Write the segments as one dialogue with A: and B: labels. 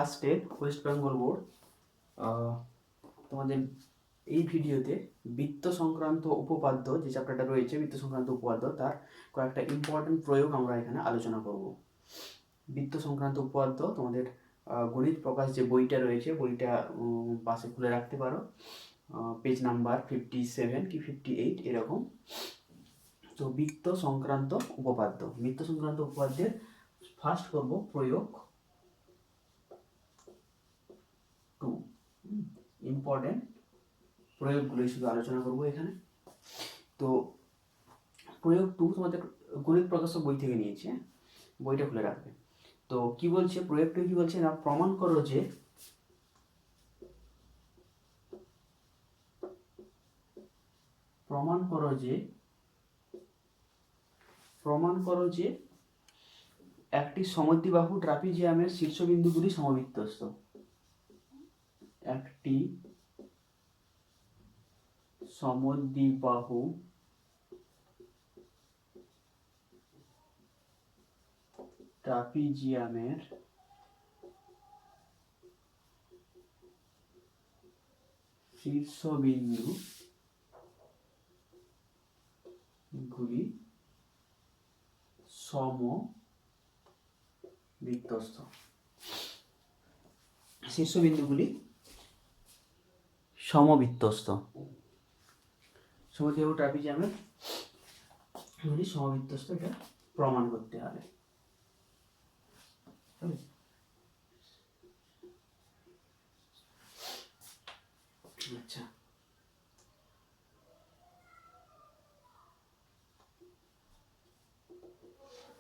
A: Class 10 West Bengal board. তোমাদের এই ভিডিওতে বৃত্ত সংক্রান্ত উপপাদ্য যে চ্যাপ্টারটা রয়েছে বৃত্ত সংক্রান্ত উপপাদ্য তার কয়েকটা ইম্পর্টেন্ট প্রয়োগ আমরা এখানে আলোচনা করব। বৃত্ত সংক্রান্ত উপপাদ্য তোমাদের গণিত প্রকাশ যে বইটা রয়েছে বইটা পাশে খুলে রাখতে পারো, পেজ নাম্বার 57 কি 58 এরকম। তো বৃত্ত সংক্রান্ত উপপাদ্যের ফার্স্ট করব প্রয়োগ 2। ইম্পর্টেন্ট প্রয়োগগুলোই শুধু আলোচনা করব এখানে। তো প্রয়োগ 2 তোমাদের গণিত প্রকাশক বই থেকে নিয়েছি, বইটা খুলে রাখবে। তো কি বলছে প্রয়োগ 2 কি বলছে না, প্রমাণ করো যে একটি সমদ্বিবাহু ট্রাপিজিয়ামের শীর্ষবিন্দুগুলি সমবৃত্তস্থ। একটি সমদ্বিবাহু ট্রাপিজিয়ামের শীর্ষবিন্দুগুলি সমবৃত্তস্থ। শীর্ষবিন্দুগুলি সমবৃত্তস্থ, সমদ্বিবাহু ট্রাপিজিয়ামের গুলি সমবৃত্তস্থ, এটা প্রমাণ করতে হবে। আচ্ছা,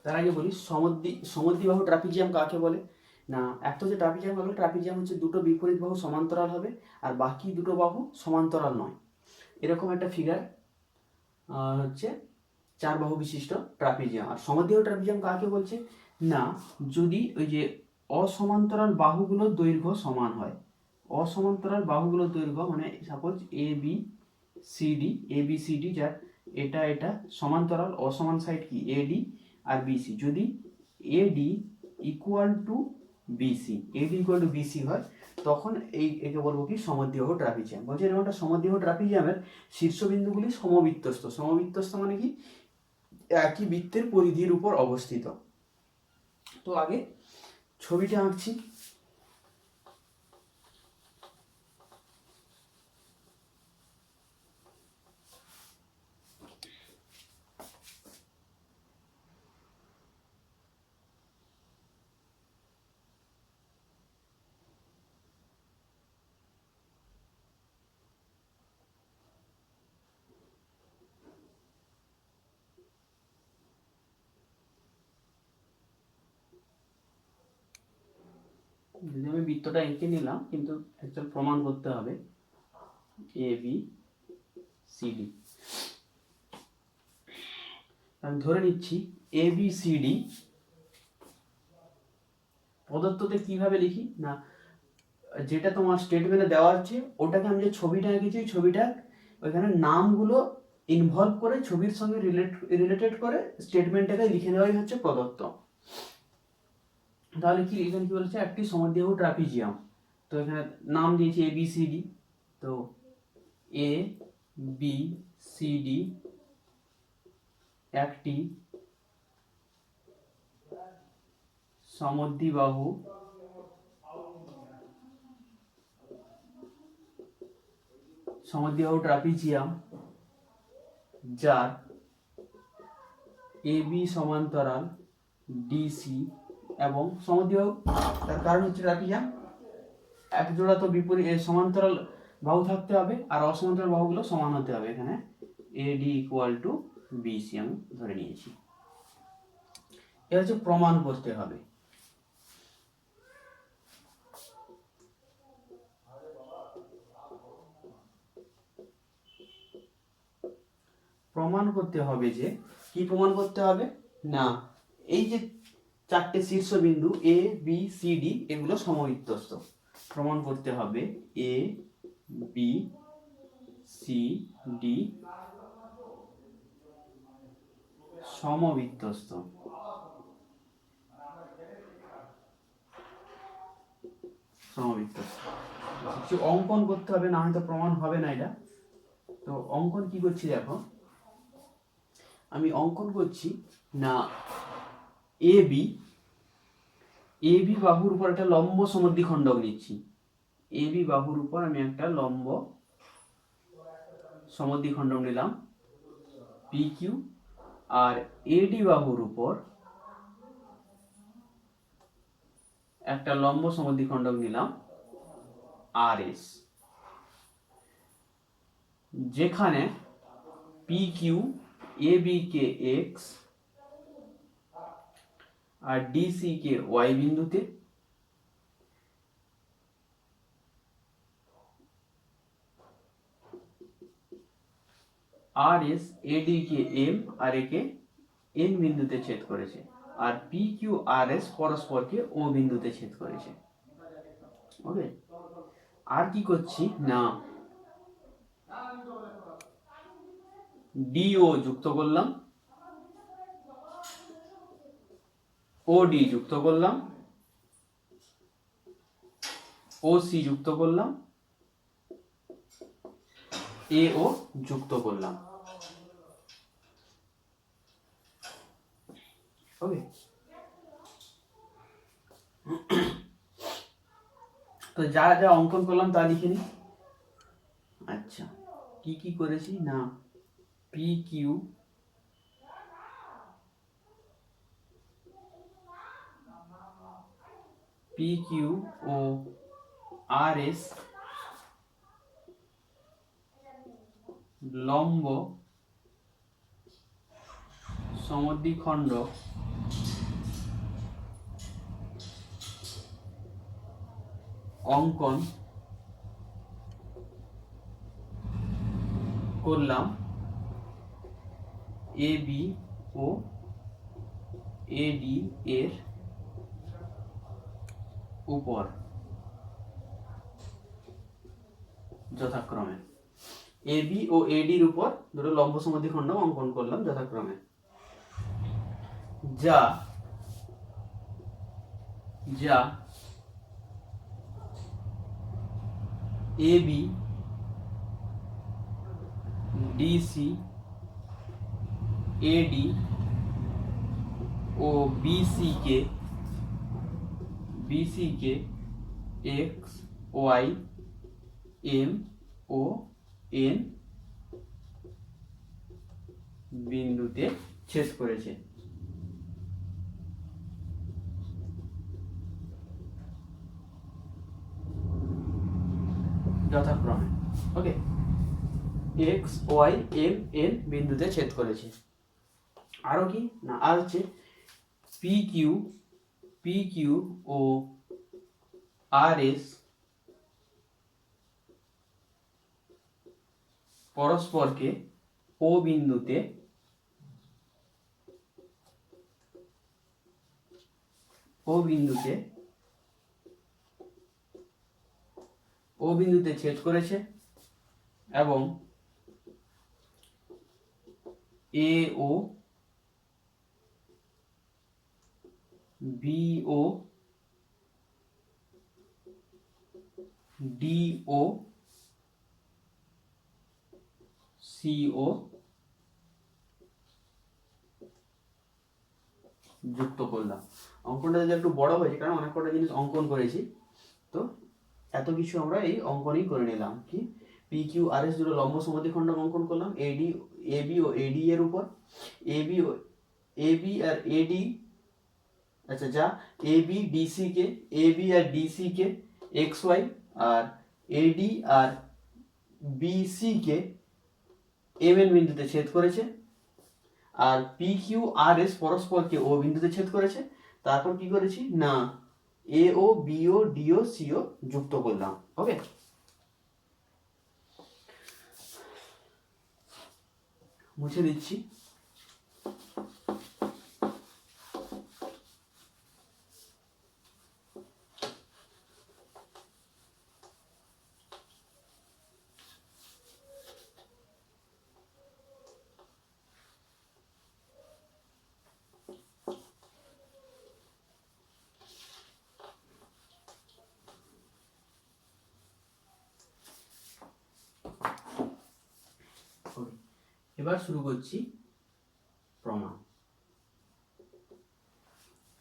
A: তার আগে বলি সমদ্বিবাহু ট্রাপিজিয়াম কাকে বলে না, একটা হচ্ছে ট্রাপিজিয়াম হচ্ছে দুটো বিপরীত বাহু সমান্তরাল হবে আর বাকি দুটো বাহু সমান্তরাল নয়, এরকম একটা ফিগার হচ্ছে 4 বাহু বিশিষ্ট ট্রাপিজিয়াম। আর সমদ্বিবাহু ট্রাপিজিয়াম কাকে বলছে না, যদি ওই যে অসমান্তরাল বাহুগুলোর দৈর্ঘ্য সমান হয়, অসমান্তরাল বাহুগুলোর দৈর্ঘ্য মানে সাপোজ এ বি সি ডি, যার এটা সমান্তরাল, অসমান সাইড কি এডি আর বিসি, যদি এডি ইকুয়াল টু বিসি হয় তখন একে বলবো কি সমদ্বিবাহু ট্রাপিজিয়াম। বলছে এরকম একটা সমদ্বিবাহু ট্রাপিজিয়ামের শীর্ষবিন্দুগুলি সমবৃত্তস্থ মানে কি একই বৃত্তের পরিধির উপর অবস্থিত। তো আগে ছবিটা আঁকছি। যদি আমি বৃত্তটা এঁকে নিলাম, কিন্তু অ্যাকচুয়াল প্রমাণ করতে হবে এ বি সি ডি। আমি ধরে নিচ্ছি এ বি সি ডি প্রদত্ততে কিভাবে লিখি না, যেটা তোমার স্টেটমেন্টে দেওয়া আছে ওটাকে আমি যে ছবিটা এঁকেছি ওই ছবিটা ওইখানে নামগুলো ইনভলভ করে ছবির সঙ্গে রিলেটেড করে স্টেটমেন্টটাকে লিখে দেওয়াই হচ্ছে প্রদত্ত। তাহলে কি এখানে কি বলেছে একটি সমদ্বিবাহু ট্রাপিজিয়াম, তো এখানে নাম দিয়েছি এ বি সি ডি, তো এ বি সি ডি একটি সমদ্বিবাহু ট্রাপিজিয়াম যার এ বি সমান্তরাল ডিসি এবং সমদ্বিবাহু, তার কারণ হচ্ছে ট্রাপিজিয়াম এক জোড়া তো বিপরীত সমান্তরাল বাহু থাকতে হবে আর অসমান্তরাল বাহুগুলো সমান হতে হবে। এখানে এডি ইকুয়াল টু বিসি আমি ধরে নিয়েছি। এটা হচ্ছে প্রমাণ করতে হবে। প্রমাণ করতে হবে যে কি প্রমাণ করতে হবে না, এই যে চারটে শীর্ষবিন্দু এ বি সি ডি এগুলো সমবৃত্তস্থ। প্রমাণ করতে হবে এ বি সি ডি সমবৃত্তস্থ। সমবৃত্ত। কিছু অঙ্কন করতে হবে, না হয়তো প্রমাণ হবে না এটা। তো অঙ্কন কি করছি দেখো, আমি অঙ্কন করছি না এ বি বাহুর উপর একটা লম্ব সমদ্বিখণ্ডক নিচ্ছি। এ বি বাহুর উপর আমি একটা লম্ব সমদ্বিখণ্ডক নিলাম পি কিউ, আর এডি বাহুর উপর একটা লম্ব সমদ্বিখণ্ডক নিলাম আর এস, যেখানে P Q A B K x R DC K Y বিন্দুতে, আর এস এডি কে এম আর একে এন বিন্দুতে ছেদ করেছে, আর পি কিউ আর এস পরস্পরকে ও বিন্দুতে ছেদ করেছে। ওকে, আর কি করছি না ডিও যুক্ত করলাম, ও ডি যুক্ত করলাম, ও সি যুক্ত করলাম, এ ও যুক্ত করলাম। ওকে, তো যা যা অঙ্কন করলাম তা লিখে নি। আচ্ছা, কি কি করেছি না পি কিউ ও আর এস লম্ব সমদ্বিখণ্ড অঙ্কন করলাম এ বি ও এডি এর উপর যথাক্রমে। এ বি ও এডির উপর দুটো লম্ব সমদ্বিখণ্ড অঙ্কন করলাম যথাক্রমে, যা যা এ বি ডিসি এডি ও বিসি কে এক্স ওয়াই এম ও এন বিন্দুতে ছেদ করেছে। যথাক্রমে। Okay, X Y M N বিন্দুতে ছেদ করেছে। আরো কি না, আর হচ্ছে পি কিউ ও আর এস পরস্পরকে ও বিন্দুতে ছেদ করেছে, এবং A O B O D O C O যুক্ত করলাম। অঙ্কনটা যদি একটু বড় হয়েছে, কারণ অনেক কটা জিনিস অঙ্কন করেছি, তো এত কিছু আমরা এই অঙ্কনই করে নিলাম। কি পি কিউ আর এস দুটো লম্ব সমদ্বিখণ্ড অঙ্কন করলাম এ বি ও এডি এর উপর, এ বি আর এডি, আচ্ছা যা A B R DC K X Y, R eddy R BC K M N বিন্দুতে ছেদ করেছে, আর পি কিউ আর এস পরস্পরকে ও বিন্দুতে ছেদ করেছে। তারপর কি করেছি না এ O B O D O C O যুক্ত করলাম। ওকে, মুছে দিচ্ছি। এবার শুরু করছি প্রমাণ।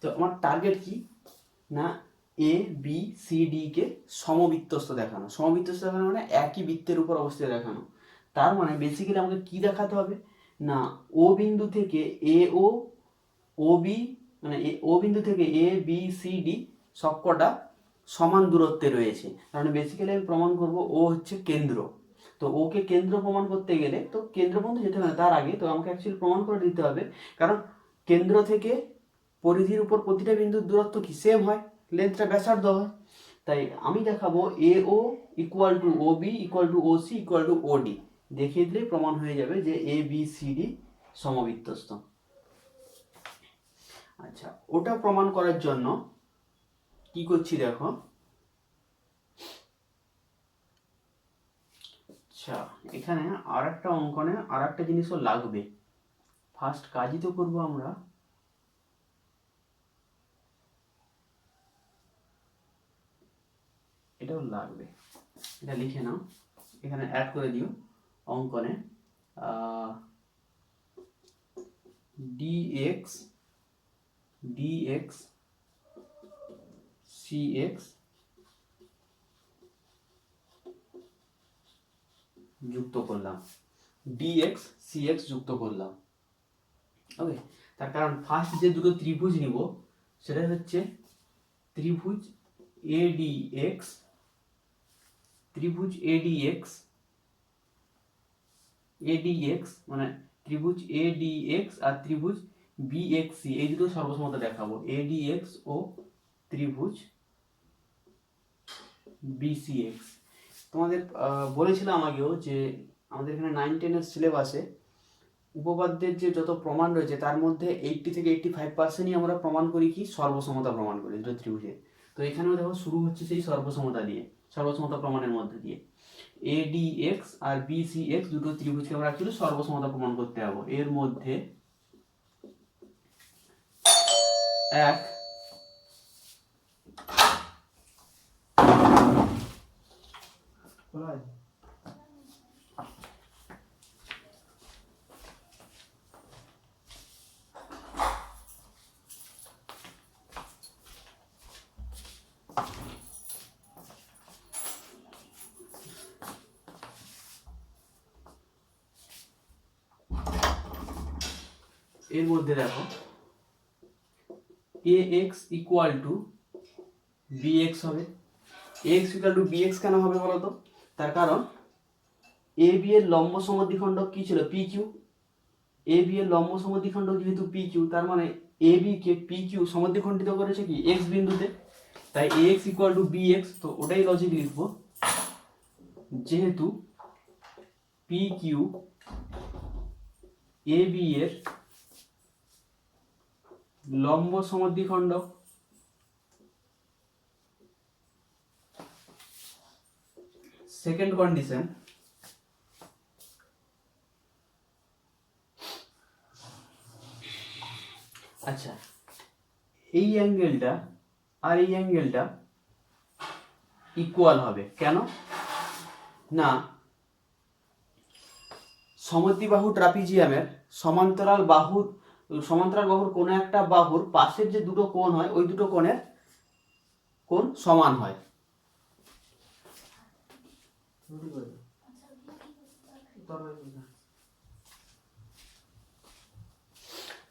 A: তো আমার টার্গেট কি না, এ বি সি ডি কে সমবৃত্তস্থ দেখানো। সমবৃত্তস্থ দেখানো মানে একই বৃত্তের উপর অবস্থিত দেখানো। তার মানে বেসিক্যালি আমাকে কি দেখাতে হবে না, ও বিন্দু থেকে এ ও বি মানে ও বিন্দু থেকে এ বি সি ডি সবকটা সমান দূরত্বে রয়েছে। কারণ বেসিক্যালি আমি প্রমাণ করব ও হচ্ছে কেন্দ্র। তো ওকে কেন্দ্র প্রমাণ করতে গেলে তো কেন্দ্র পর্যন্ত যেতে হবে তার আগে তো আমাকে অ্যাকচুয়ালি প্রমাণ করে দিতে হবে, কারণ কেন্দ্র থেকে পরিধির উপর প্রতিটা বিন্দুর দূরত্ব কি সেম হয়, লেন্থটা ব্যাসার্ধ হয়। তাই আমি দেখাবো A O equal to O B equal to O C equal to O D, দেখিয়ে দিলেই প্রমাণ হয়ে যাবে যে এ বি সি ডি সমবৃত্তস্থ। আচ্ছা, ওটা প্রমাণ করার জন্য কি করছি দেখো। আচ্ছা, এখানে আর একটা অঙ্কনে আর একটা জিনিসও লাগবে। ফার্স্ট কাজই তো করবো আমরা, এটাও লাগবে, এটা লিখে নাও, এখানে অ্যাড করে দিও অঙ্কনে dx dx cx যুক্ত করলাম, dx cx যুক্ত করলাম। ওকে, তার কারণ ফার্স্ট যে দুটো ত্রিভুজ নিব সেটা হচ্ছে ত্রিভুজ ADX, ত্রিভুজ ADX ADX মানে ত্রিভুজ ADX আর ত্রিভুজ BXC, এই দুটো সর্বসমতা দেখাবো, ADX ও ত্রিভুজ BCX। তোমাদের বলেছিলাম আগেও যে আমাদের এখানে 9-10 সিলেবাসে উপপাদ্যের যে যত প্রমাণ রয়েছে তার মধ্যে 80 থেকে 85%ই আমরা প্রমাণ করি কি সর্বসমতা প্রমাণ করি দুটো ত্রিভুজে। তো এখানেও দেখো শুরু হচ্ছে সেই সর্বসমতা দিয়ে, সর্বসমতা প্রমাণের মধ্যে দিয়ে ADX আর BCX দুটো ত্রিভুজকে আমরা অ্যাকচুয়ালি সর্বসমতা প্রমাণ করতে যাবো। এর মধ্যে এক এর মধ্যে দেখো AX ইকুয়াল টু BX হবে। AX ইকুয়াল টু BX কেন হবে বলো তো? তার কারণ AB এর লম্ব সমদ্বিখণ্ডক কি ছিল? PQ। AB এর লম্ব সমদ্বিখণ্ডক যেহেতু PQ, তার মানে AB কে PQ সমদ্বিখণ্ডিত করেছে কি X বিন্দুতে, তাই AX ইকুয়াল টু BX। তো ওটাই লজিক লিখবো, যেহেতু PQ AB এর লম্ব সমদ্বিখণ্ডক, সেকেন্ড কন্ডিশন আচ্ছা, এই অ্যাঙ্গেলটা আর এই অ্যাঙ্গেলটা ইকুয়াল হবে কেন না, সমদ্বিবাহু ট্রাপিজিয়ামের সমান্তরাল বাহুর কোনো একটা বাহুর পাশের যে দুটো কোণ হয় ওই দুটো কোণের কোণ সমান হয়।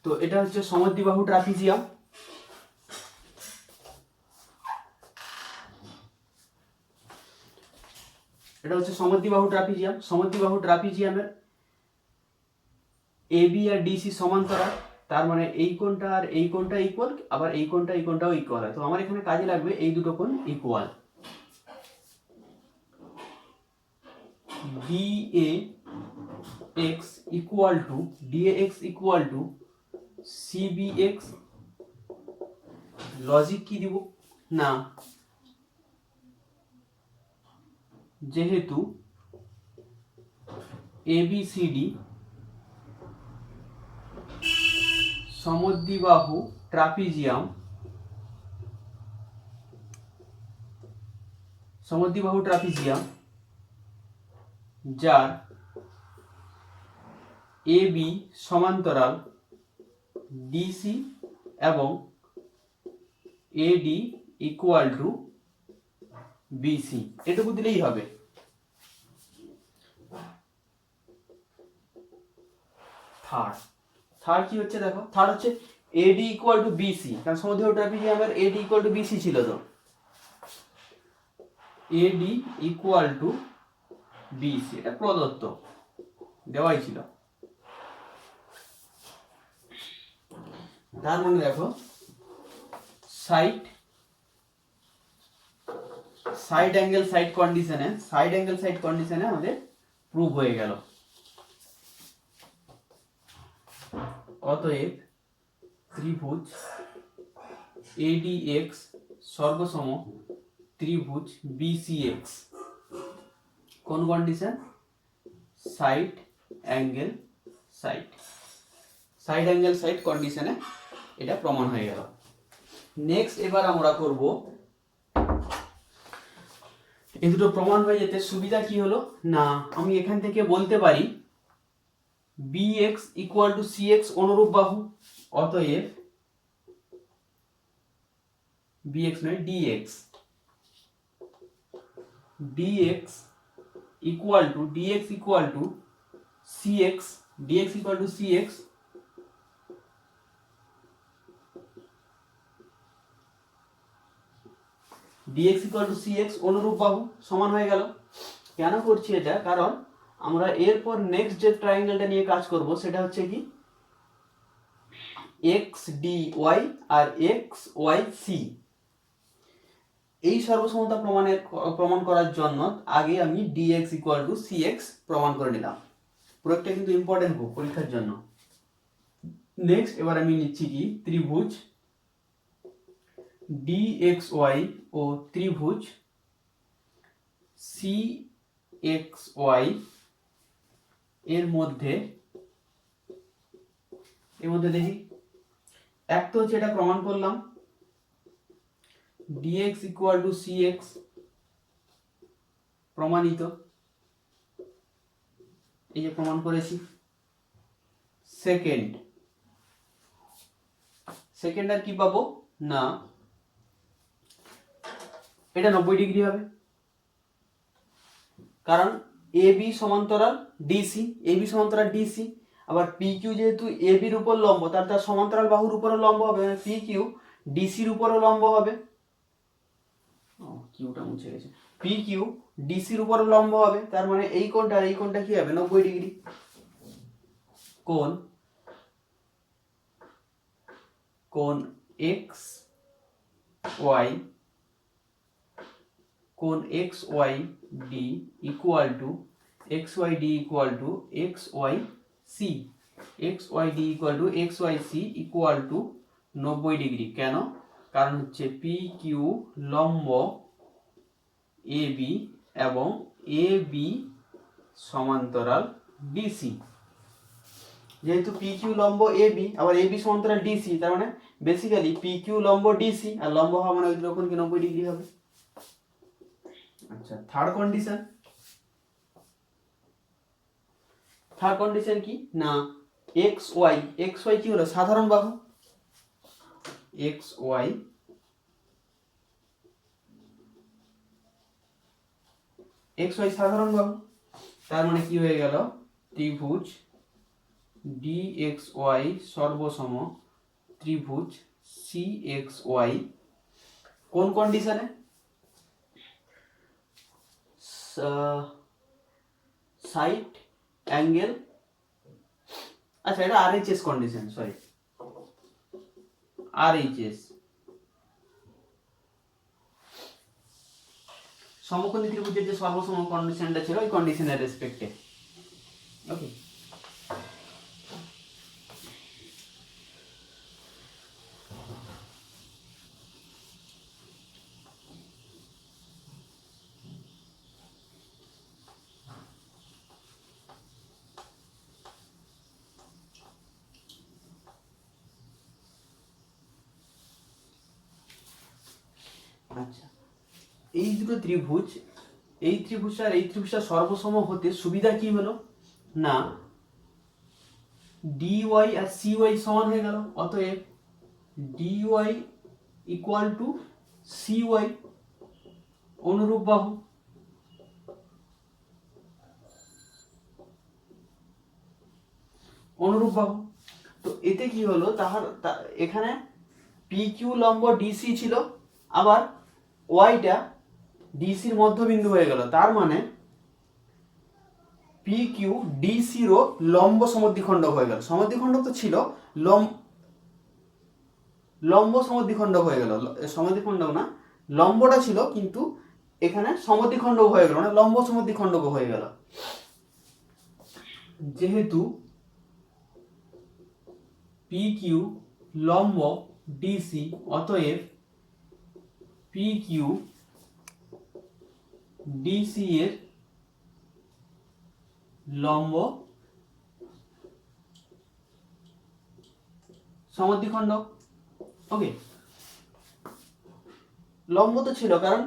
A: তো এটা হচ্ছে সমদ্বিবাহু ট্রাপিজিয়াম। এটা হচ্ছে সমদ্বিবাহু ট্রাপিজিয়াম। সমদ্বিবাহু ট্রাপিজিয়ামের এবি আর ডিসি সমান্তরাল, তার মানে এই কোণটা আর এই কোণটা ইকুয়াল, আবার এই কোণটাও ইকুয়াল হয়। তো আমার এখানে কাজে লাগবে এই দুটো কোণ equal. DAX equal to CBX। Logic কি দিব না, যেহেতু ABCD সমদ্বিবাহু ট্রাপিজিয়াম, যার এ বি সমান্তরাল ডিসি এবং এডি ইকুয়াল টু বিসি, এটুকু দিলেই হবে। থার্ড কি হচ্ছে দেখো, থার্ড হচ্ছে এডি ইকুয়াল টু বিসি, কারণ সমদ্বিবাহু ট্রাপিজিয়ামের এডি ইকুয়াল টু বিসি ছিল, তো এডি ইকুয়াল টু বিসি এটা প্রদত্ত দেওয়াই ছিল। তার মানে দেখো সাইড অ্যাঙ্গেল সাইড কন্ডিশনে আমাদের প্রুভ হয়ে গেল। অতএব ত্রিভুজ এডিএক্স সর্বসম ত্রিভুজ বিসিএক্স। কোন কন্ডিশন? সাইড অ্যাঙ্গেল সাইড কন্ডিশনে এটা প্রমাণ হয়ে গেল। নেক্সট এবার আমরা করব, এই দুটো প্রমাণ হয়ে যেতে সুবিধা কি হলো না, আমি এখান থেকে বলতে পারি bx ইকুয়াল টু cx অনুরূপ বাহু, অতএব bx নয় dx equal to cx dx equal to cx অনুরূপ বাহু সমান হয়ে গেল। কেন করছি এটা? কারণ আমরা এরপর নেক্সট যে ট্রায়াঙ্গেলটা নিয়ে কাজ করব সেটা হচ্ছে কি এক্স ডি ওয়াই আর এক্স ওয়াই সি। এই সর্বসমতা প্রমাণ করার জন্য আগে আমি ডিএক্স ইকুয়াল টু সিএক্স প্রমাণ করে নিলাম। প্রয়োগটা কিন্তু ইম্পর্টেন্ট হোক পরীক্ষার জন্য। নেক্সট এবার আমি নিচ্ছি কি ত্রিভুজ ডিএক্সওয়াই ও ত্রিভুজ সিএক্সওয়াই এর মধ্যে দেখি, এক তো হচ্ছে এটা প্রমাণ করলাম dx ইকুয়াল টু cx প্রমাণিত, এই যে প্রমাণ করেছি। সেকেন্ড আর কি পাবো না, এটা 90 ডিগ্রি হবে, কারণ AB সমান্তরাল ডিসি, আবার PQ যেহেতু AB এর উপর লম্ব, তার সমান্তরাল বাহুর উপরে লম্ব হবে, মানে PQ ডিসির উপরও লম্ব হবে। কিউটা মুছে গেছে। PQ ডিসির উপর লম্ব হবে, তার মানে এই কোণটা আর এই কোণটা কি হবে 90 ডিগ্রি। কোণ XYD equal to XYD equal to XYC equal to 90 degree. কেন? কারণ হচ্ছে PQ লম্ব AB এবং AB সমান্তরাল DC। যেহেতু PQ লম্ব AB আবার AB সমান্তরাল DC, তার মানে বেসিক্যালি PQ লম্ব DC আর লম্ব হওয়া মানে ওই রকম কি 90 ডিগ্রি হবে। আচ্ছা, থার্ড কন্ডিশন কি না, XY কি হলো সাধারণ বাহু, XY সাধারণ বাহু, তার মানে কি হয়ে গেল ত্রিভুজ DXY সর্বসম ত্রিভুজ CXY। কোন কন্ডিশনে? সাইড অ্যাঙ্গেল, আচ্ছা এটা RHS কন্ডিশন, সরি RHS সমকোণী ত্রিভুজের যে সর্বসম কন্ডিশনটা ছিল ওই কন্ডিশনের রেসপেক্টে। ওকে, আচ্ছা এই দুটো ত্রিভুজ, এই ত্রিভুজটা সর্বসম হতে সুবিধা কি হলো না, ডি ওয়াই আর সি ওয়াই সমান হয়ে গেল, অতএব D Y equal to C Y, অনুরূপ বাহু। অনুরূপ বাহু। তো এতে কি হলো, এখানে পি কিউ লম্ব ডিসি ছিল, আবার ওয়াইটা ডিসির মধ্যবিন্দু হয়ে গেল, তার মানে পি কিউ ডিসিরও লম্ব সমদ্বিখণ্ডক হয়ে গেল। সমদ্বিখণ্ডক তো ছিল, লম্ব সমদ্বিখণ্ডক হয়ে গেল। সমদ্বিখণ্ডক না, লম্বটা ছিল, কিন্তু এখানে সমদ্বিখণ্ডক হয়ে গেল, মানে লম্ব সমদ্বিখণ্ডক হয়ে গেল। যেহেতু পি কিউ লম্ব ডিসি, অতএব পি কিউ ডিসি এর লম্ব সমদ্বিখণ্ডক। ওকে, লম্ব তো ছিল, কারণ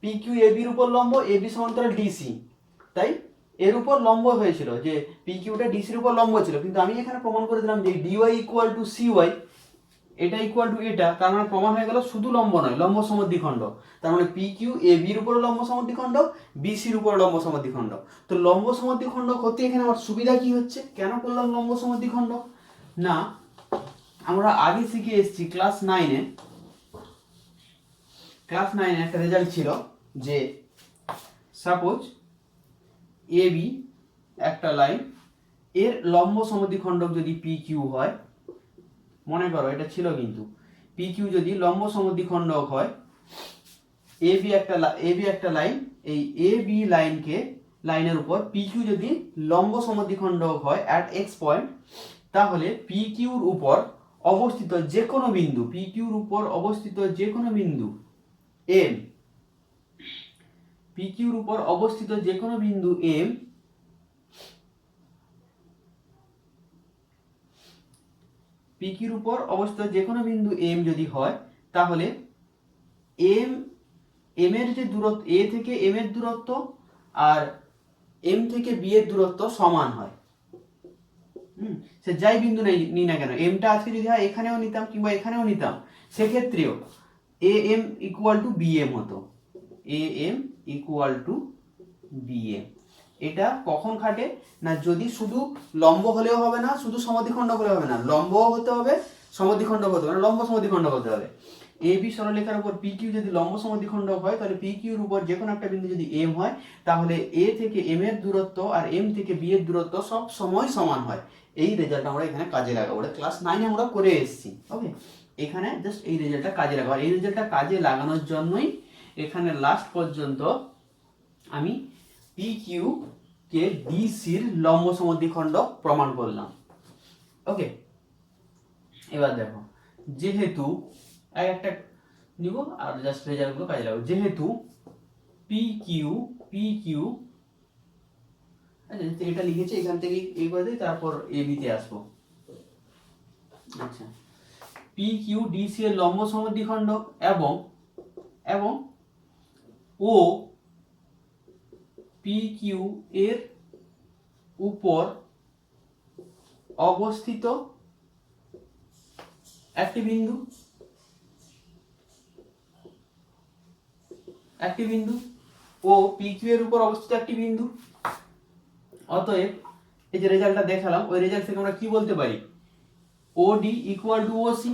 A: পি কিউ এ বির উপর লম্ব, এ বি সমান্তরাল ডিসি, তাই এর উপর লম্ব হয়েছিল, যে পি কিউটা ডিসির উপর লম্ব ছিল। কিন্তু আমি এখানে প্রমাণ করে দিলাম যে D Y equal to C Y, এটা ইকুয়াল টু এটা, তার মানে প্রমাণ হয়ে গেল শুধু লম্ব নয়, লম্ব সমদ্বিখণ্ডক। তার মানে পি কিউ এ বির উপর লম্ব সমদ্বিখণ্ডক, বিসির উপর লম্ব সমদ্বিখণ্ডক। তো লম্ব সমদ্বিখণ্ডক হতে এখানে আমার সুবিধা কি হচ্ছে, কেন করলাম লম্ব সমদ্বিখণ্ডক না, আমরা আগে শিখে এসেছি ক্লাস নাইনে একটা রেজাল্ট ছিল যে সাপোজ এ বি একটা লাইন, এর লম্ব সমদ্বিখণ্ডক যদি পি কিউ হয়, মনে করো এটা ছিল, কিন্তু পি কিউ যদি লম্ব সমদ্বিখণ্ডক হয়, এ বি একটা লাইন, এই এ বি লাইনের উপর পি কিউ যদি লম্ব সমদ্বিখণ্ডক হয় অ্যাট এক্স পয়েন্ট, তাহলে পি কিউর উপর অবস্থিত যে কোনো বিন্দু, পি কিউর উপর অবস্থিত যে কোনো বিন্দু এম, পি কিউর উপর অবস্থিত যে কোনো বিন্দু এম, পি কিউর উপর অবস্থিত যে কোনো বিন্দু এম যদি হয়, তাহলে এম এর যে দূরত্ব, এ থেকে এম এর দূরত্ব আর এম থেকে বি এর দূরত্ব সমান হয়। সে যাই বিন্দু নিই না কেন, এমটা আজকে যদি হয় এখানেও নিতাম কিংবা এখানেও নিতাম, সেক্ষেত্রেও A M equal to B M হতো, A M equal to B M. এটা কখন খাটে না, যদি শুধু লম্ব হলেও হবে না, শুধু সমদ্বিখণ্ডক হলেও হবে না, লম্ব হতে হবে, সমদ্বিখণ্ডক হতে হবে, লম্ব সমদ্বিখণ্ডক হতে হবে। এ বি সরলরেখার উপর পি কিউ যদি লম্ব সমদ্বিখণ্ডক হয়, তাহলে পি কিউর উপর যে কোনো একটা বিন্দু যদি এম হয়, তাহলে এ থেকে এম এর দূরত্ব আর এম থেকে বি এর দূরত্ব সব সময় সমান হয়। এই রেজাল্ট আমরা এখানে কাজে লাগাবো, ওটা ক্লাস 9 আমরা করে এসেছি। ওকে, এখানে জাস্ট এই রেজাল্টটা কাজে লাগাবো, আর এই রেজাল্টটা কাজে লাগানোর জন্যই এখানে লাস্ট পর্যন্ত আমি পি কিউ কে ডিসির লম্ব সমদ্বিখণ্ডক প্রমাণ করলাম। ওকে, এবার দেখো, যেহেতু একটা নিব আর জাস্ট রেজাল্টগুলো কাজে লাগাবো। যেহেতু পি কিউ আচ্ছা, এটা লিখেছি, এখান থেকে এই করে দিই, তারপর এ বিতে আসবো। আচ্ছা, পি কিউ ডিসি এর লম্ব সমদ্বিখণ্ডক এবং ও পি কিউ এর উপর অবস্থিত একটি বিন্দু ও পি কিউ এর উপর অবস্থিত একটি বিন্দু। অতএব এই যে রেজাল্টটা দেখালাম, ওই রেজাল্ট থেকে আমরা কি বলতে পারি, OD equal to OC,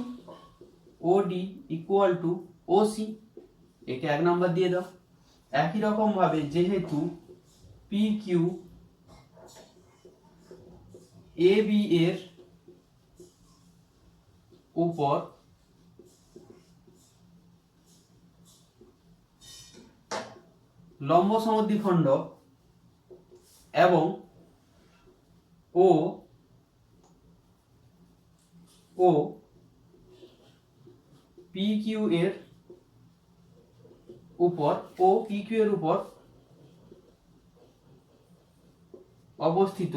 A: OD equal to OC, একে 1 নাম্বার দিয়ে দাও। একই রকম ভাবে যেহেতু পি কিউ এ বি এর উপর লম্ব সমদ্বিখণ্ডক এবং ও পি কিউ এর উপর অবস্থিত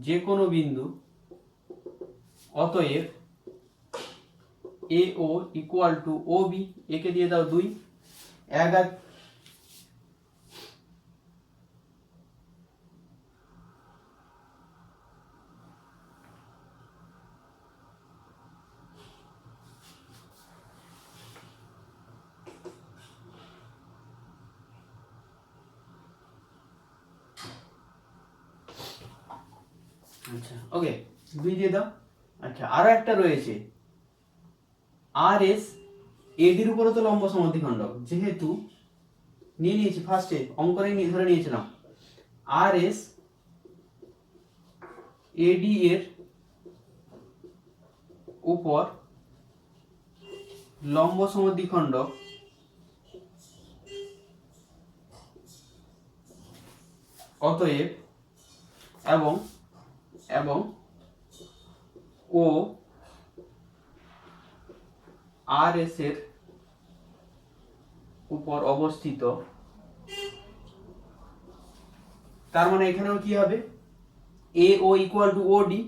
A: যে কোনো বিন্দু, অতএব A O equal to O B, একে দিয়ে দাও 2, আচ্ছা ওকে, 2 দিয়ে দাও। আচ্ছা আরো একটা রয়েছে, আর এস এডির উপরে তো লম্ব সমদ্বিখণ্ডক, যেহেতু নিয়ে নিয়েছি ফার্স্টে অঙ্কনে নিয়ে ধরে নিয়েছিলাম আর এস এডি এর উপর লম্ব সমদ্বিখণ্ডক, অতএব এবং এবং ও আর এস এর উপর অবস্থিত। তার মানে এখানেও কি হবে, এ ও ইকুয়াল টু ওডি,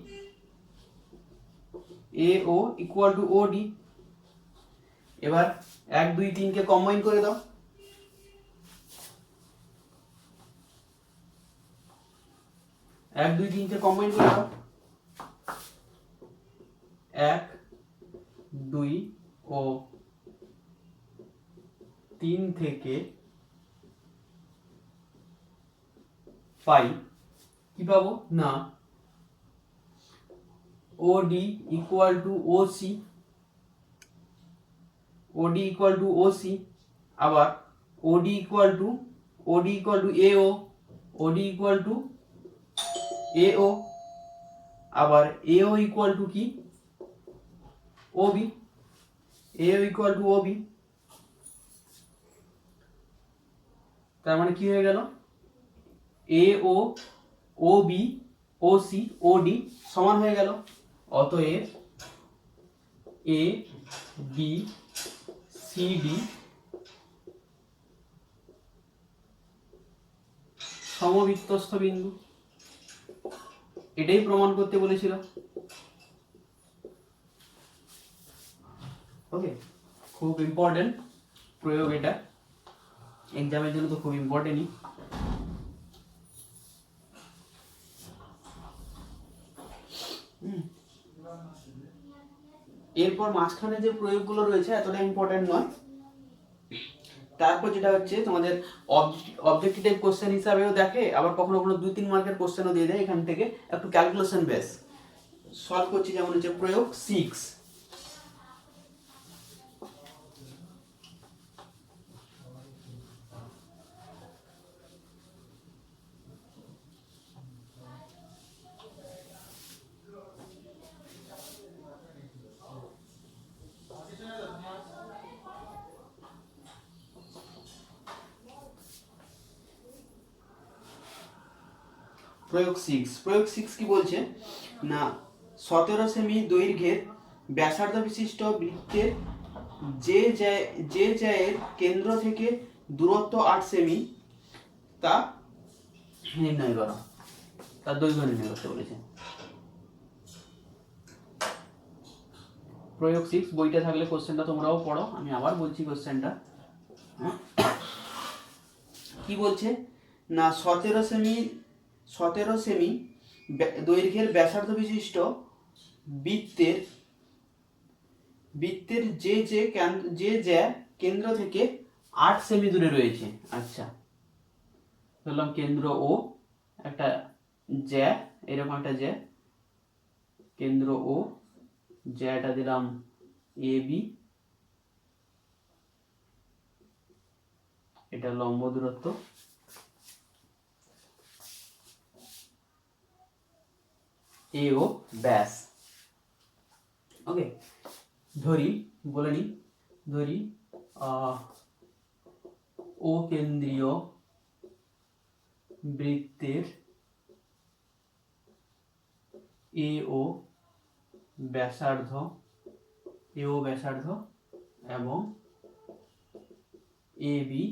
A: এ ও ইকুয়াল টু ওডি। এবার 1 2 3 কে কম্বাইন করে দাও, 1 2 3 কে কম্বাইন করে দাও, 1 2 ও 3 থেকে পাই কি পাবো না OD equal to OC, OD equal to OC, আবার ওডি ইকুয়াল টু এও, ওডি ইকুয়াল টু এও, আবার এও ইকুয়াল টু কি ওবি, এও ইকুয়াল টু ওবি। তার মানে কি হয়ে গেল, এ ও ওবি ওসি ওডি সমান হয়ে গেল। অতএব এ বি সি ডি সমবৃত্তস্থ বিন্দু। এটাই প্রমাণ করতে বলেছিল। ওকে, খুব ইম্পর্টেন্ট প্রয়োগ এটা, এক্সামের জন্য তো খুব ইম্পর্টেন্টই। এরপর মাঝখানে যে প্রয়োগগুলো রয়েছে এতটা ইম্পর্টেন্ট নয়। তারপর যেটা হচ্ছে তোমাদের অবজেক্টিভ কোশ্চেন হিসাবেও দেখে, আবার কখনো কখনো 2 3 মার্কের কোশ্চেনও দিয়ে দেয়। এখান থেকে একটু ক্যালকুলেশন বেস সলভ করছি, যেমন হচ্ছে প্রয়োগ 6। প্রয়োগ 6 কি বলছে না, 17 সেমি দৈর্ঘ্যের ব্যাসার্ধ বিশিষ্ট বৃত্তের যে জ্যায়ের কেন্দ্র থেকে দূরত্ব 8 সেমি তা নির্ণয় করো, তার দৈর্ঘ্য নির্ণয় করতে বলেছে। প্রয়োগ 6 বইটা থাকলে কোশ্চেনটা তোমরাও পড়ো, আমি আবার বলছি কোশ্চেনটা। কি বলছে না, 17 সেমি দৈর্ঘ্যের ব্যাসার্ধ বিশিষ্ট বৃত্তের যে জ্যা কেন্দ্র থেকে 8 সেমি দূরে রয়েছে। আচ্ছা, ধরলাম কেন্দ্র ও, একটা জ্যা, এরকম একটা জ্যা, কেন্দ্র ও, জ্যাটা দিলাম এ বি, এটা লম্ব দূরত্ব, এ ও ব্যাস। ওকে, ধরি ও কেন্দ্রীয় বৃত্তের এ ও ব্যাসার্ধ এবং এ বি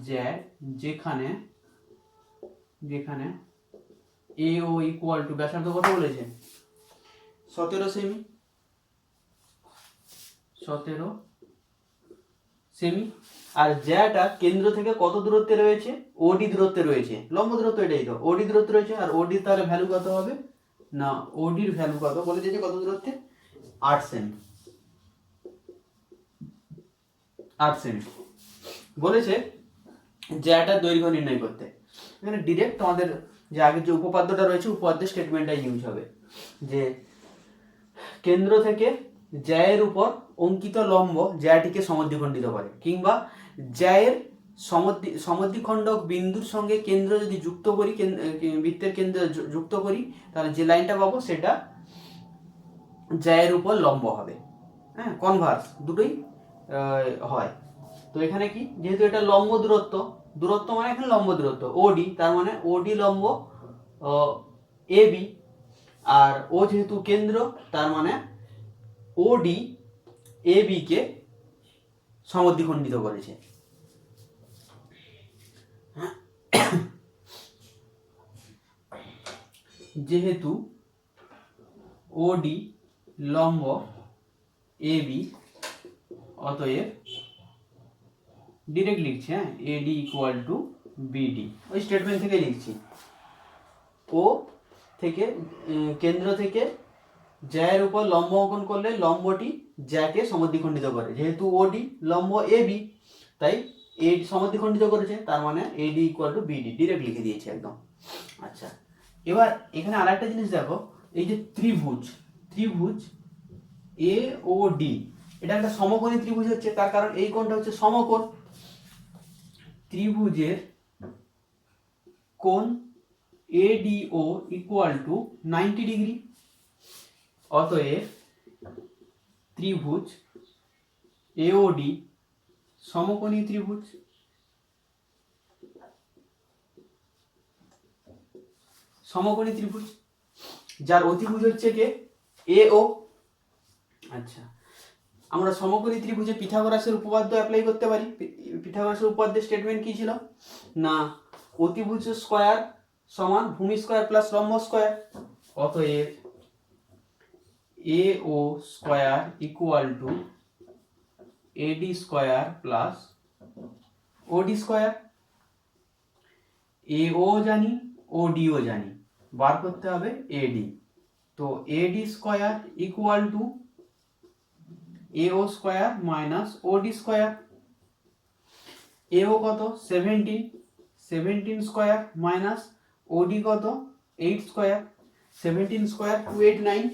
A: জ্যা, যেখানে এ ও ইকুয়াল টু, ব্যাসার্ধ কত বলেছে 17 সেমি, আর জ্যাটা কেন্দ্র থেকে কত দূরত্বে রয়েছে, ওডি দূরত্বে রয়েছে, লম্ব দূরত্ব এটাই তো, ওডি দূরত্ব রয়েছে। আর ওডি তাহলে ভ্যালু কত হবে না, ওডির ভ্যালু কত বলে দিয়েছে, কত দূরত্বে 8 সেমি, 8 সেমি বলেছে জ্যাটার দৈর্ঘ্য নির্ণয় করতে। এখানে ডিরেক্ট আমাদের যে আগের যে উপপাদ্যটা রয়েছে উপপাদ্যের স্টেটমেন্টটা ইউজ হবে, যে কেন্দ্র থেকে জ্যায়ের উপর অঙ্কিত লম্ব জ্যাটিকে সমদ্বিখণ্ডিত করে, কিংবা জ্যায়ের সমদ্বিখণ্ডক বিন্দুর সঙ্গে কেন্দ্র যদি যুক্ত করি, বৃত্তের কেন্দ্র যুক্ত করি, তাহলে যে লাইনটা পাবো সেটা জ্যায়ের উপর লম্ব হবে। হ্যাঁ, কনভার্স দুটোই হয়। তো এখানে কি, যেহেতু এটা লম্ব দূরত্ব, দূরত্ব মানে এখানে লম্ব দূরত্ব ওডি, তার মানে ওডি লম্ব এ বি, আর ও যেহেতু কেন্দ্র, তার মানে ওডি এ বি কে সমদ্বিখণ্ডিত করেছে। যেহেতু ওডি লম্ব এ বি, অতএব ডিরেক্ট লিখছি, হ্যাঁ, এডি ইকুয়াল টু বিডি, ওই স্টেটমেন্ট থেকে লিখছি। ও থেকে কেন্দ্র থেকে জ্যায়ের উপর লম্ব অঙ্কন করলে লম্বটি জ্যাকে সমদ্বিখণ্ডিত করে, যেহেতু ওডি লম্ব এ বি, তাই এ সমদ্বিখণ্ডিত করেছে, তার মানে এডি ইকুয়াল টু বিডি, ডিরেক্ট লিখে দিয়েছি একদম। আচ্ছা, এবার এখানে আর একটা জিনিস দেখো, এই যে ত্রিভুজ এ ও ডি, এটা একটা সমকোণী ত্রিভুজ হচ্ছে, তার কারণ এই কোণটা হচ্ছে সমকোণ। ত্রিভুজের কোণ এডিও ইকুয়াল টু 90 ডিগ্রি, অতএব ত্রিভুজ এওডি সমকোণী ত্রিভুজ। সমকোণী ত্রিভুজ যার অতিভুজ হচ্ছে কে, এও। আচ্ছা, আমরা সমকোণী ত্রিভুজে পিথাগোরাসের উপপাদ্য অ্যাপ্লাই করতে পারি। পিথাগোরাসের উপপাদ্যের স্টেটমেন্ট কি ছিল না, অতিভুজ স্কয়ার সমান ভূমি স্কয়ার প্লাস লম্ব স্কয়ার, অতএব A O square equal to AD square plus OD square. A O জানি, ওডিও জানি, বার করতে হবে এডি। তো AD square equal to AO square minus OD square. AO কত 17, 17 স্কয়ার মাইনাস ওডি কত 8 স্কয়ার, 17 স্কয়ার 289,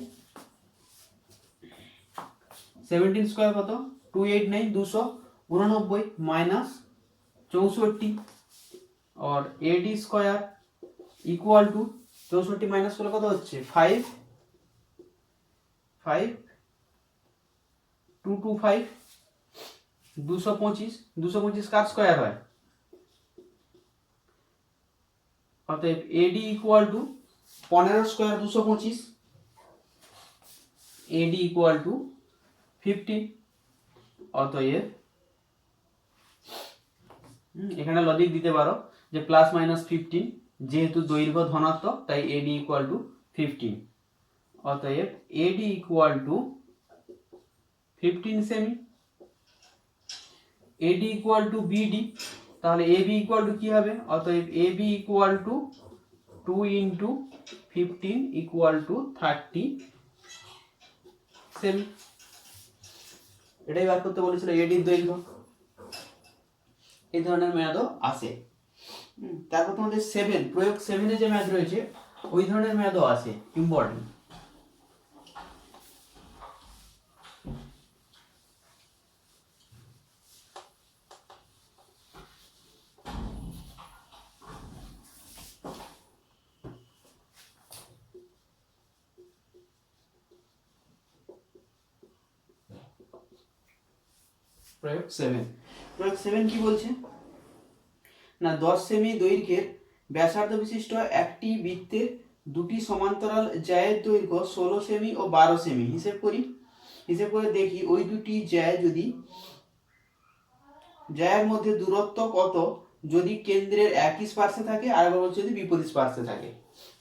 A: 17 স্কয়ার কত 289, 289 মাইনাস 64, और AD square equal to 64 minus করলে কত হচ্ছে 5 5 225 225 225 কার স্কয়ার হয়, অতএব AD equal to 15 square 225, eddy equal to 15, অতএব এখানে লজিক দিতে পারো যে প্লাস মাইনাস 15, যেহেতু দৈর্ঘ্য ধনাত্মক তাই এডি ইকুয়াল টু 15, অতএব এডি ইকুয়াল টু 15 সেমি। এডি ইকুয়াল টু বিডি, তাহলে এবি ইকুয়াল টু কি হবে, অতএব AB equal to 2 into 15 equal to 30 সেমি। এটাই বার করতে বলেছিল এডির দৈর্ঘ্য। এই ধরনের ম্যাথও আসে। তারপর তোমাদের 7 প্রয়োগ 7-এ যে ম্যাথ রয়েছে ওই ধরনের ম্যাথও আসে, ইম্পর্টেন্ট। প্রয়োগ 7 কি বলছে না, 10 সেমি দৈর্ঘ্যের ব্যাসার্ধ বিশিষ্ট একটি বৃত্তের দুটি সমান্তরাল জ্যায়ের দৈর্ঘ্য 16 সেমি ও 12 সেমি। হিসেব করে দেখি ওই দুটি জ্যায় যদি জ্যায়ের মধ্যে দূরত্ব কত যদি কেন্দ্রের একই স্পার্শে থাকে, আর একবার বলছে যদি বিপরীত স্পার্শে থাকে।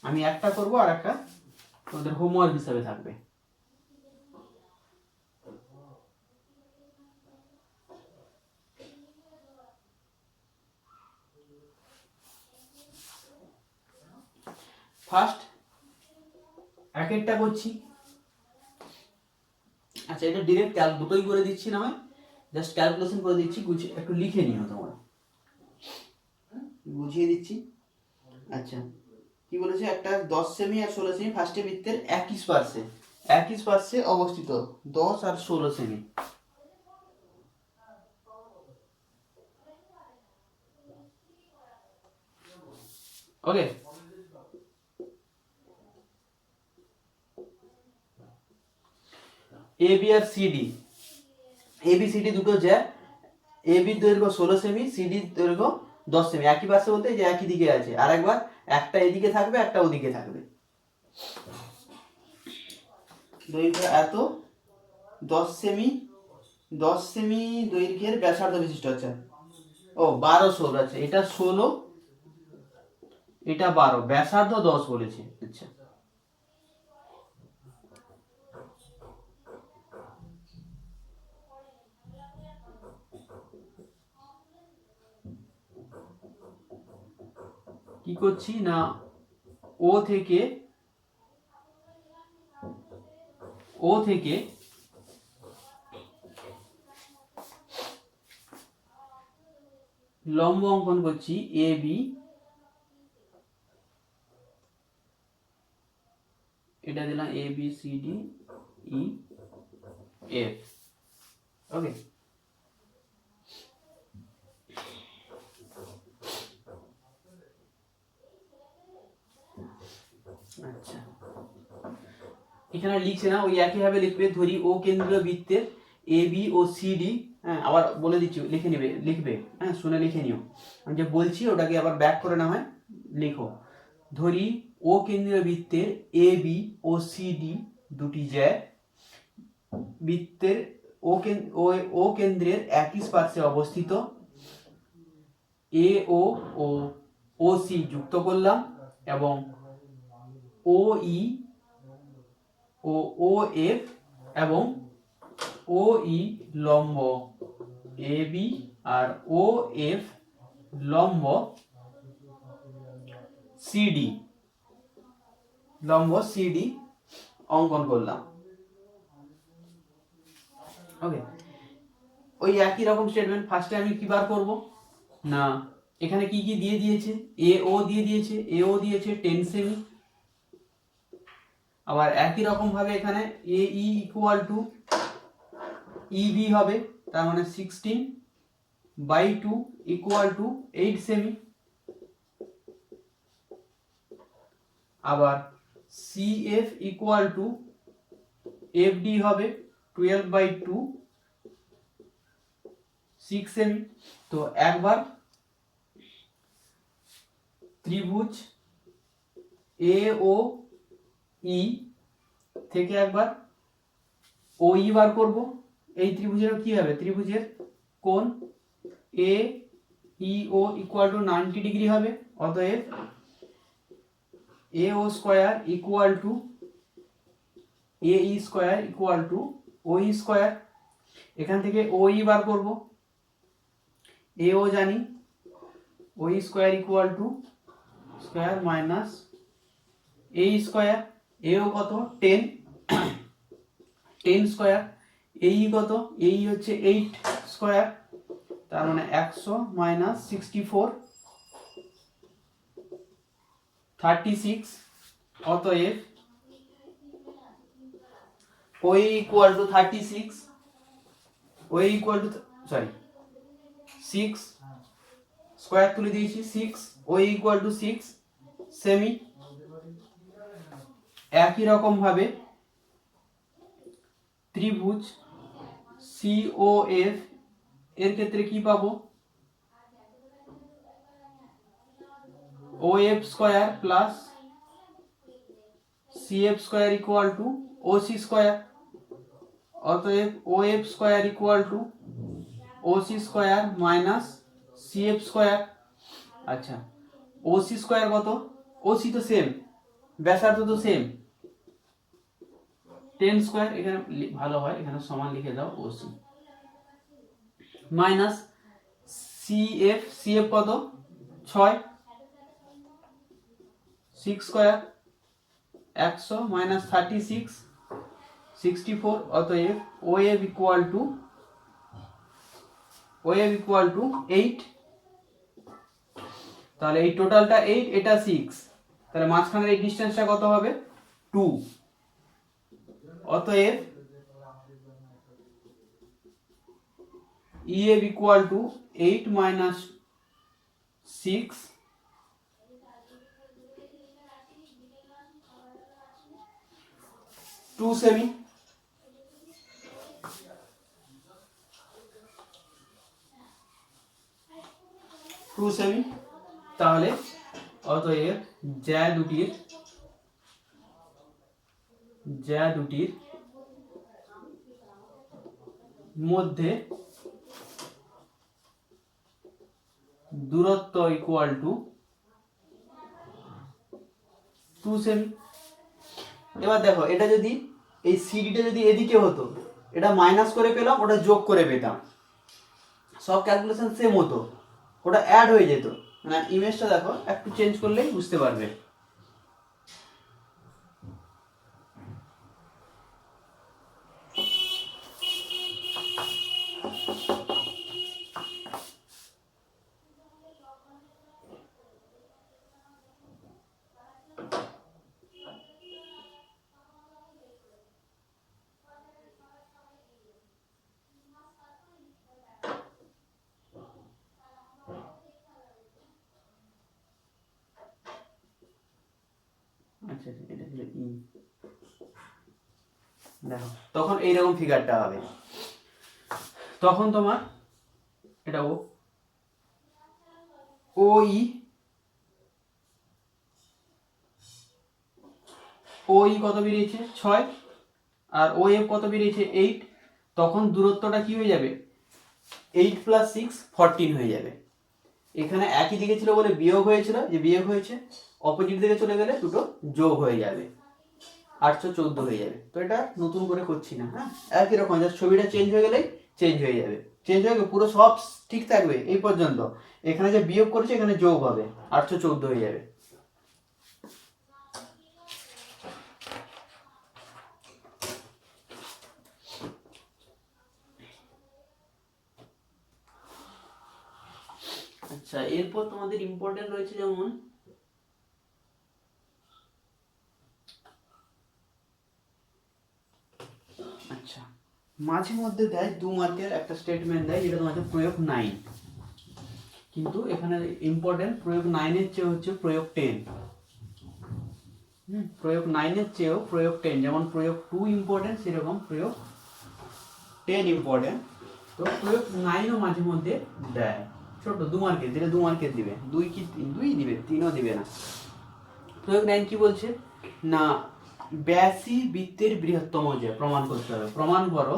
A: আমি একটা করব আর একটা তোমাদের হোমওয়ার্ক হিসাবে থাকবে। ফার্স্ট এক একটা করছি। আচ্ছা, এটা ডিরেক্ট দুটোই করে দিচ্ছি না, হয় জাস্ট ক্যালকুলেশন করে দিচ্ছি, একটু লিখে নিও তোমরা, বুঝিয়ে দিচ্ছি। আচ্ছা, কি বলেছে, একটা 10 সেমি আর 16 সেমি ফার্স্টে বৃত্তের একই স্পার্শে অবস্থিত 10 আর 16 semi. Okay, A B R CD, A B CD দুটো যে এ বির দৈর্ঘ্য 16 সেমি, সিডির দৈর্ঘ্য 10 সেমি, একই পাশে বলতে যে একই দিকে আছে, আর একবার একটা এদিকে থাকবে একটা ওদিকে থাকবে। দৈর্ঘ্য এত 10 সেমি, 10 সেমি দৈর্ঘ্যের ব্যাসার্ধ বিশিষ্ট, আচ্ছা ও 12 16, আচ্ছা এটা 16 এটা 12, ব্যাসার্ধ 10 বলেছে। আচ্ছা কি করছি না, ও থেকে লম্ব অঙ্কন করছি, এ বি, এটা দিলাম A B C D E F. Okay, আচ্ছা এখানে লিখছে না, ওই একইভাবে লিখবে। ধরি ও কেন্দ্রীয় বৃত্তের A B O C D, হ্যাঁ আবার বলে দিচ্ছি, লিখবে, হ্যাঁ শুনে লিখে নিও, আমি যে বলছি ওটাকে আবার ব্যাক করে না হয় লিখো। ধরি ও কেন্দ্রীয় বৃত্তের A B O C D দুটি জ্যা বৃত্তের ও কেন্দ্রের একই স্পার্শে অবস্থিত, এ ও ও সি যুক্ত করলাম, এবং ও ই ও ও এফ এবং ও ই লম্ব A B R O F লম্ব সিডি অঙ্কন করলাম। ওকে, ওই একই রকম স্টেটমেন্ট ফার্স্টে আমি কি বার করব না, এখানে কি কি দিয়ে দিয়েছে, এ ও দিয়ে দিয়েছে 10 সেমি, আবার একই রকম ভাবে এখানে এ ই ইকুয়াল টু ইবি হবে, তার মানে 16/2 ইকুয়াল টু 8 সেমি, আবার সিএফ ইকুয়াল টু এফডি হবে 12/2 6 সেমি। তো একবার ত্রিভুজ এ ও ই থেকে একবার ও ই বার করব। এই ত্রিভুজের কি হবে, ত্রিভুজের কোণ A E O equal to 90 degree হবে, অতএব A O square equal to A E square equal to O E square. এখান থেকে ও ই বার করব, এ ও জানি, O E square equal to square minus A square, A O কত 10 square, এ ই কত, এ ই হচ্ছে 8 স্কয়ার, তার মানে 100 মাইনাস 64 36, অতএব O equal to 36, O equal to 6 square তুলে দিয়েছি 6, ও ইকুয়াল টু 6 সেমি। একই রকম ভাবে ত্রিভুজ সিওএফ এর ক্ষেত্রে কি পাবো, OF square plus CF square equal to OC square, অতএব OF square equal to OC square minus CF square. আচ্ছা ওসি স্কয়ার কত, ওসি তো সেম, ব্যাসার্ধ তো সেম 10 স্কয়ার, এখানে ভালো হয় এখানে সমান লিখে দাও ওসি, মাইনাস সিএফ কত 6 6 স্কয়ার 100 মাইনাস 36 64, অতএব ওএফ ইকুয়াল টু 8। তাহলে এই টোটালটা 8, এটা 6, তাহলে মাঝখানের এই ডিস্টেন্সটা কত হবে 2। অতএব EF equal to 8 minus 6 2 semi. তাহলে অতএব জ্যা দুটির মধ্যে দূরত্ব ইকুয়াল টু 2 সেমি। এবার দেখো এটা যদি এই সিডিটা যদি এদিকে হতো, এটা মাইনাস করে পেলাম, ওটা যোগ করে পেতাম, সব ক্যালকুলেশন সেম হতো, ওটা অ্যাড হয়ে যেত। মানে ইমেজটা দেখো একটু চেঞ্জ করলেই বুঝতে পারবে। আচ্ছা এটা হলো ই। দেখো তখন এইরকম ফিগারটা হবে, তখন তোমার এটা ও ই কত বেরিয়েছে 6, আর ও এফ কত বেরিয়েছে 8। তখন দূরত্বটা কি হয়ে যাবে 8 + 6 14 হয়ে যাবে। এখানে একই দিকে ছিল বলে বিয়োগ হয়েছিল, যে বিয়োগ হয়েছে, অপোজিট দিকে চলে গেলে দুটো যোগ হয়ে যাবে, 814 হয়ে যাবে। তো এটা নতুন করে করছি না, হ্যাঁ একই রকম, জাস্ট ছবিটা চেঞ্জ হয়ে গেলেই চেঞ্জ হয়ে যাবে। চেঞ্জ হয়ে গেলে পুরো সব ঠিক থাকবে এই পর্যন্ত, এখানে যে বিয়োগ করেছে এখানে যোগ হবে, 814 হয়ে যাবে। আচ্ছা এরপর তোমাদের ইম্পর্টেন্ট রয়েছে যেমন আচ্ছা মাঝে মধ্যে দেয় 2 মার্কের একটা স্টেটমেন্ট দেয়, যেটা তোমাদের প্রয়োগ 9, কিন্তু এখানে ইম্পর্টেন্ট প্রয়োগ 9 এর চেয়ে হচ্ছে প্রয়োগ 10। প্রয়োগ 9 এর চেয়েও প্রয়োগ 10, যেমন প্রয়োগ 2 ইম্পর্টেন্ট সেরকম প্রয়োগ 10 ইম্পর্টেন্ট। তো প্রয়োগ 9 ও মাঝে মধ্যে দেয়, ছোট 2 মার্কের, যেটা 2 মার্কের দিবে, 2 কি 2 দিবে, 3ও দিবে না। প্রয়োগ 9 কি বলছে না, ব্যাসই বৃত্তের বৃহত্তম যে প্রমাণ করতে হবে। প্রমাণ করো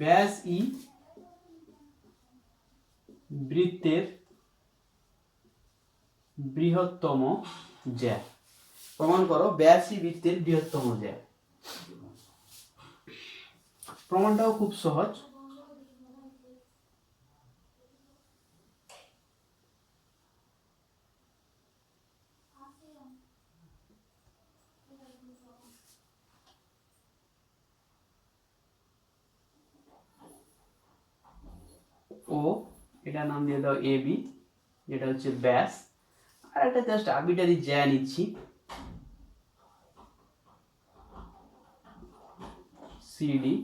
A: ব্যাস ই বৃত্তের বৃহত্তম জ্যা। প্রমাণ করো ব্যাস ই বৃত্তের বৃহত্তম জ্যা। প্রমাণটাও খুব সহজ। ও এটা নাম দিয়ে দাও এ বি, যেটা হচ্ছে ব্যাস, আর একটা জাস্ট আরবিটারি জ্যা নিচ্ছি সিডি,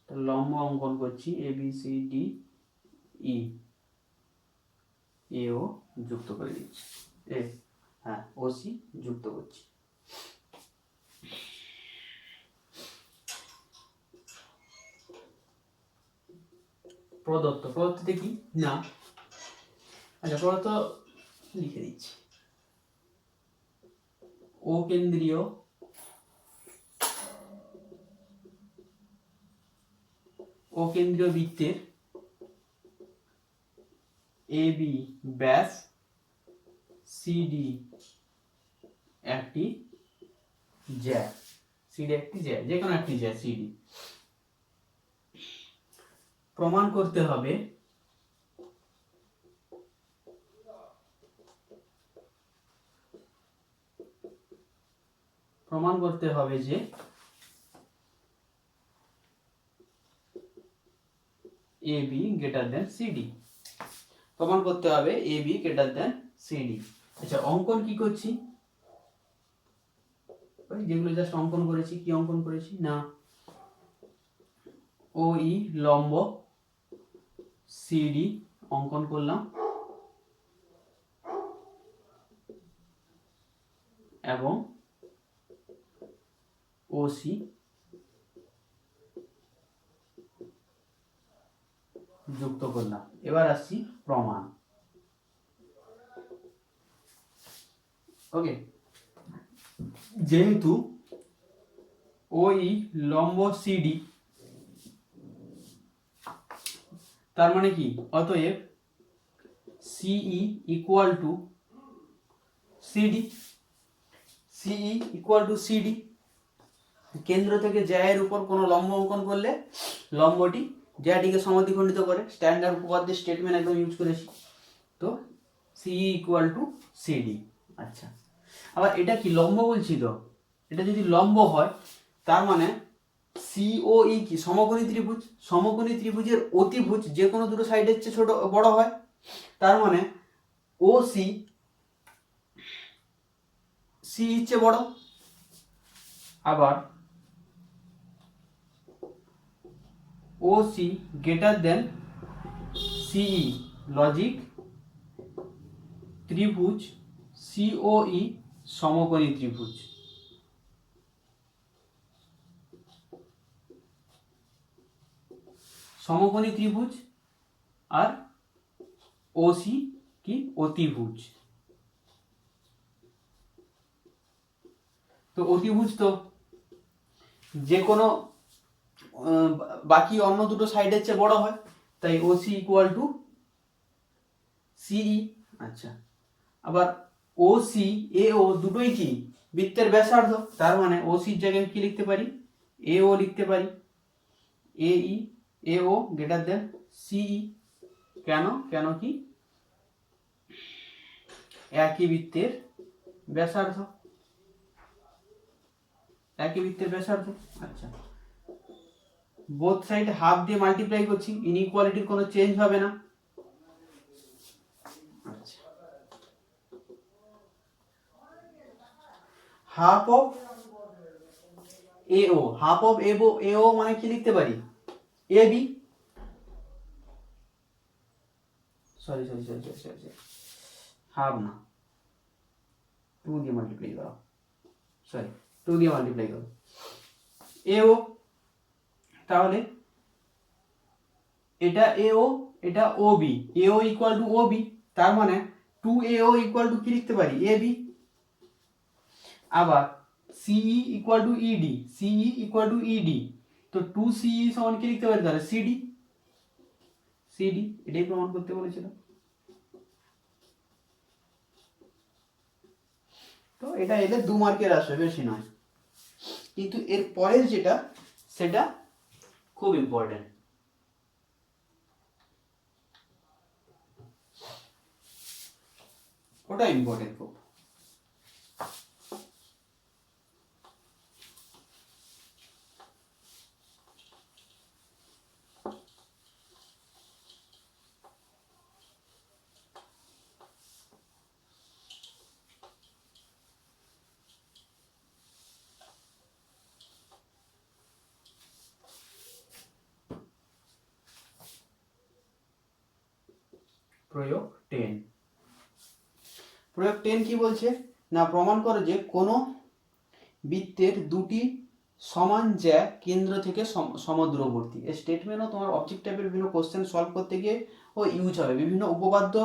A: লম্ব অঙ্কন করছি এ বি সি ডি ই, এও যুক্ত করে দিচ্ছি, হ্যাঁ ও সি যুক্ত করছি। প্রদত্ত কি না, আচ্ছা প্রদত্ত লিখে দিচ্ছি, ও কেন্দ্রীয় বৃত্তের এ বি ব্যাস, সিডি একটি জ্যা, যে কোনো একটি জ্যা সিডি। প্রমাণ করতে হবে যে A B greater than CD. প্রমাণ করতে হবে A B greater than CD. আচ্ছা, অঙ্কন কি করছি, যেগুলো জাস্ট অঙ্কন করেছি, কি অঙ্কন করেছি না ও ই লম্ব সিডি অঙ্কন করলাম এবং ও সি যুক্ত করলাম। এবার আসছি প্রমাণ। ওকে, যেহেতু ওই লম্ব সিডি, তার মানে কি, অতএব সিই ইকুয়াল টু সিডি। সিই ইকুয়াল টু সিডি। কেন্দ্র থেকে জ্যায়ের উপর কোনো লম্ব অঙ্কন করলে লম্বটি জ্যাটিকে সমদ্বিখণ্ডিত করে। স্ট্যান্ডার্ড উপপাদ্যের স্টেটমেন্ট একদম ইউজ করেছি। তো সিই ইকুয়াল টু সিডি। আচ্ছা, আবার এটা কি লম্ব বলছি, তো এটা যদি লম্ব হয় তার মানে সিওই কি সমকোণী ত্রিভুজ। সমকোণী ত্রিভুজের অতিভুজ যে কোনো দুটো সাইডের চেয়ে ছোট বড় হয়। তার মানে ও সি চেয়ে বড়। আবার ও সি গ্রেটার দেন সিই, লজিক ত্রিভুজ সিওই সমকোণী ত্রিভুজ। সমকোণী ত্রিভুজ আর ও সি কি অতিভুজ। তো অতিভুজ তো যে কোনো বাকি অন্য দুটো সাইডের চেয়ে বড় হয়, তাই ও সি ইকুয়াল টু সিই। আচ্ছা, আবার ও সি এ ও দুটোই কি বৃত্তের ব্যাসার্ধ। তার মানে ও সির জায়গায় কি লিখতে পারি, এ ও লিখতে পারি। এই এ ও গ্রেটার দেন সিই। কেন, কেন কি একই বৃত্তের ব্যাসার্ধ, একই বৃত্তের ব্যাসার্ধ। আচ্ছা, বোথ সাইড হাফ দিয়ে মাল্টিপ্লাই করছি, ইনইকুয়ালিটির কোনো চেঞ্জ হবে না। আচ্ছা, half of AO, half of AO মানে কি লিখতে পারি, A B. Sorry sorry sorry sorry sorry, half না, 2 দিয়ে মাল্টিপ্লাই করো, সরি 2 দিয়ে মাল্টিপ্লাই করো এও। তাহলে এটা এও, এটা ও বি, এও ইকুয়াল টু ও বি। তার মানে 2AO ইকুয়াল টু কি লিখতে পারি, এ বি। আবার সিই ইকুয়াল টু ইডি, সিই ইকুয়াল টু ইডি, তো 2CE সমান কি লিখতে পারি তাহলে, সিডি। সিডি এটাই প্রমাণ করতে বলেছিল। তো এটা এলে 2 মার্কের আসবে, বেশি নয়। কিন্তু এর পরের যেটা সেটা খুব ইম্পর্টেন্ট। ওটা ইম্পর্টেন্ট খুব। প্রয়োগ 10। প্রয়োগ 10 কি বলছে না, প্রমাণ করো যে কোনো বৃত্তের দুটি সমান জ্যা কেন্দ্র থেকে সমদূরবর্তী। এই স্টেটমেন্টও তোমার অবজেক্ট টাইপের বিভিন্ন কোশ্চেন সলভ করতে গিয়ে ও ইউজ হবে। বিভিন্ন উপপাদ্য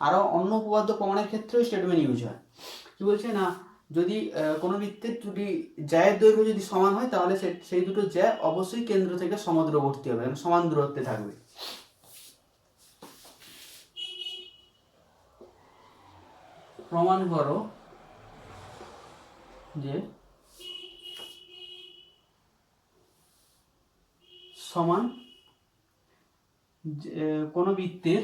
A: আরও অন্য উপপাদ্য প্রমাণের ক্ষেত্রেও স্টেটমেন্ট ইউজ হয়। কি বলছে না, যদি কোনো বৃত্তের দুটি জ্যায়ের দৈর্ঘ্য যদি সমান হয় তাহলে সেই দুটো জ্যা অবশ্যই কেন্দ্র থেকে সমদূরবর্তী হবে, মানে সমান দূরত্বে থাকবে। প্রমাণ করো যে সমান কোনো বৃত্তের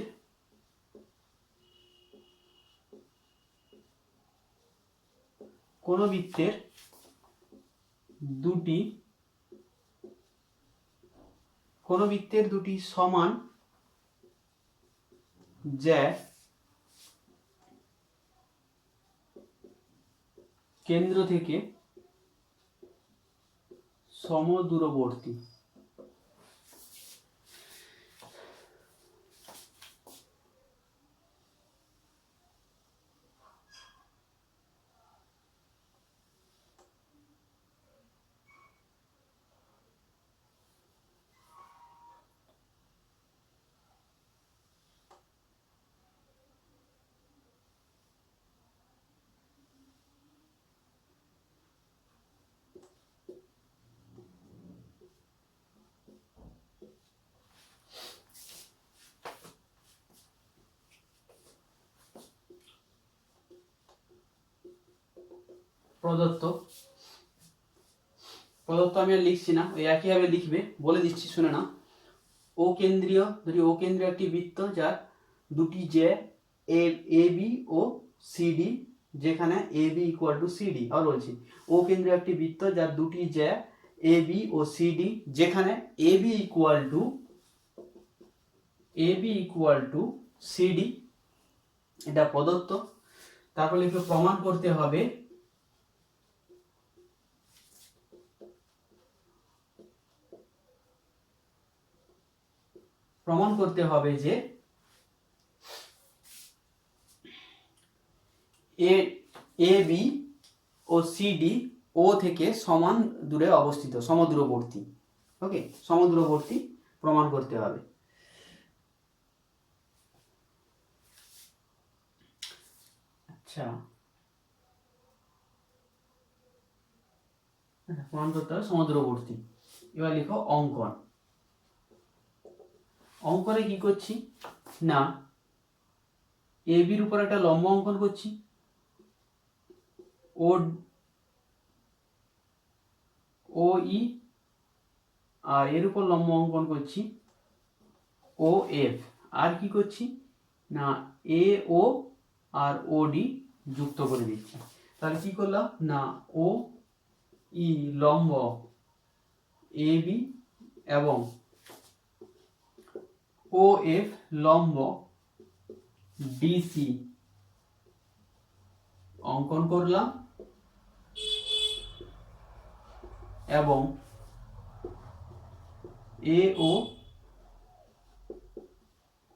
A: দুটি সমান যে কেন্দ্র থেকে সমদূরবর্তী প্রদত্ত আমি আর লিখছি না, ওই একইভাবে লিখবে, বলে দিচ্ছি শুনে না। ও কেন্দ্রীয়, ধরি ও কেন্দ্রীয় একটি বৃত্ত যার দুটি যে এ বি ও সিডি, যেখানে এ বি ইকুয়াল টু সিডি। আর বলছি ও কেন্দ্রীয় একটি বৃত্ত যার দুটি যে এ বি ও সিডি, যেখানে এ বি ইকুয়াল টু সিডি, এটা প্রদত্ত। তারপর লিখবে প্রমাণ করতে হবে যে এ বি ও সিডি ও থেকে সমান দূরে অবস্থিত, সমদূরবর্তী। ওকে, সমদূরবর্তী প্রমাণ করতে হবে। আচ্ছা, প্রমাণ করতে হবে সমদূরবর্তী। এবার লিখো অঙ্কন। অঙ্কনে কি করছি না, এ বির উপর একটা লম্ব অঙ্কন করছি, ও ই, আর এর উপর লম্ব অঙ্কন করছি ও এফ। আর কি করছি না, এ ও আর ও ডি যুক্ত করে দিচ্ছি। তাহলে কি করলাম না, ও ই লম্ব এ বি এবং ও এফ লম্ব ডিসি অঙ্কন করলাম, এবং এ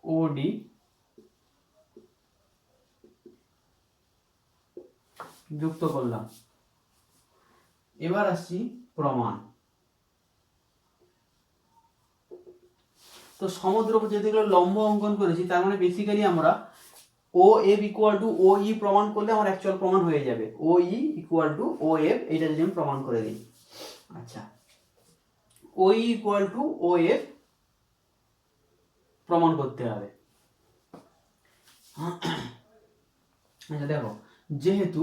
A: ও ডি যুক্ত করলাম। এবার আসছি প্রমাণ। তো সমদ্রব যেগুলো লম্ব অঙ্কন করেছি, তার মানে বেসিক্যালি আমরা O F equal to O E প্রমাণ করলে আমার অ্যাকচুয়াল প্রমাণ হয়ে যাবে। O E equal to O F, এটা যদি আমি প্রমাণ করে দিই। আচ্ছা, O E equal to O F প্রমাণ করতে হবে। আচ্ছা দেখো, যেহেতু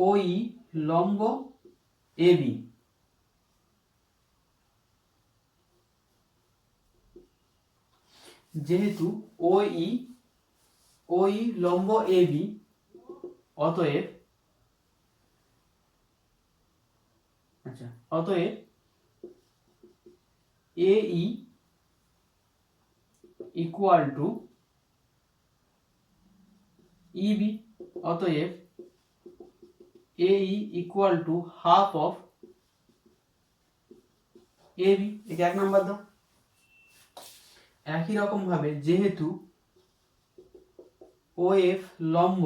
A: ও ই লম্ব এ বি, যেহেতু ও ই লম্ব এ বি, অতএব A E equal to EB, অতএব A E equal to half of A B. এটা এক নাম্বার দাও। একই রকম ভাবে যেহেতু ও এফ লম্ব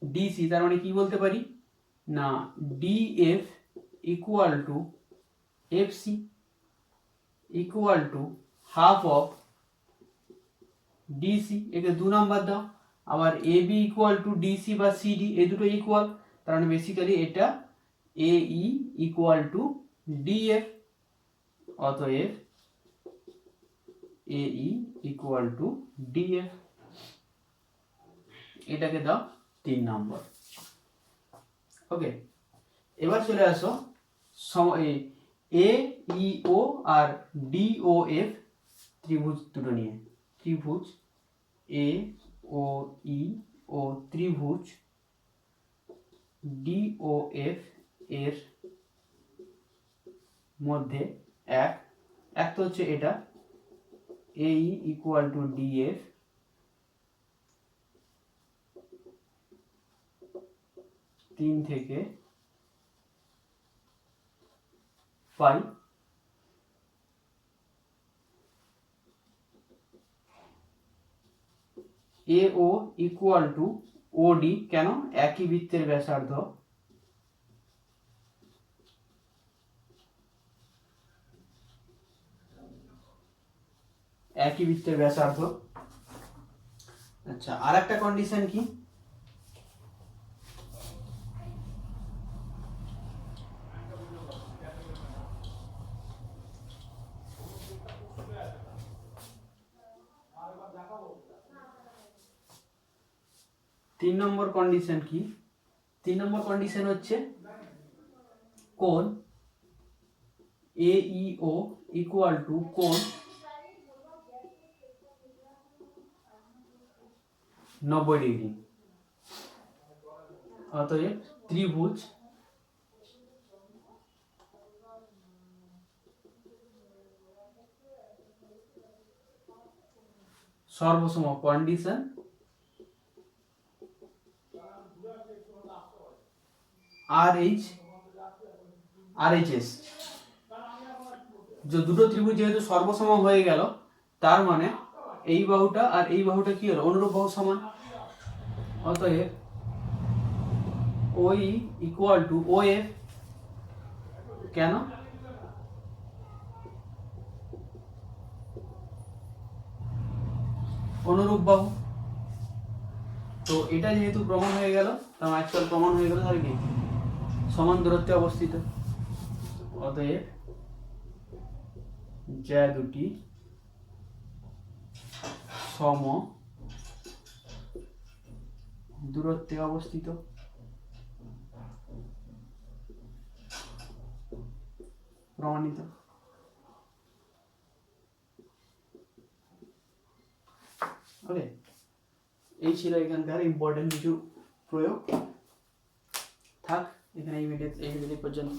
A: ডিসি, তার মানে কি বলতে পারি না, DF equal to F C equal to half of DC. একে দু নাম্বার দাও। আবার A B equal to DC বা সিডি, এই দুটো ইকুয়াল, তার মানে বেসিক্যালি এটা A E equal to DF, অতএব A E equal to DF. এটাকে দাও 3 নম্বর। ওকে, এবার চলে আসো এ ই ও আর ডি ও এফ ত্রিভুজ দুটো নিয়ে। ত্রিভুজ এ ও ই ও ত্রিভুজ ডি ও এফ এর মধ্যে এক এক তো হচ্ছে এটা AE ইকুয়াল টু DF তিন থেকে পাই AO ইকুয়াল টু OD কেন একই বৃত্তের ব্যাসার্ধ একই বৃত্তের ব্যাসার্ধ। আচ্ছা আর একটা কন্ডিশন কি, তিন নম্বর কন্ডিশন কি, তিন নম্বর কন্ডিশন হচ্ছে কোণ AEO ইকুয়াল টু কোণ 90 ডিগ্রি। অতএব ত্রিভুজ সর্বসম কন্ডিশন RHS যে দুটো ত্রিভুজ যেহেতু সর্বসম হয়ে গেল তার মানে এই বাহুটা আর এই বাহুটা কি হলো অনুরূপ বাহু সমান। অতএব OE ইকুয়াল টু OF কেন অনুরূপ বাহু। তো এটা যেহেতু প্রমাণ হয়ে গেল তার অ্যাকচুয়াল প্রমাণ হয়ে গেল তাহলে কি সমান দূরত্বে অবস্থিত। অতএব যা দুটি সম দূরত্বে অবস্থিত। প্রমাণিত। ওকে, এই ছিল এখানকার ইম্পর্টেন্ট কিছু প্রয়োগ। থাক এখানে এই ভিডিও পর্যন্ত।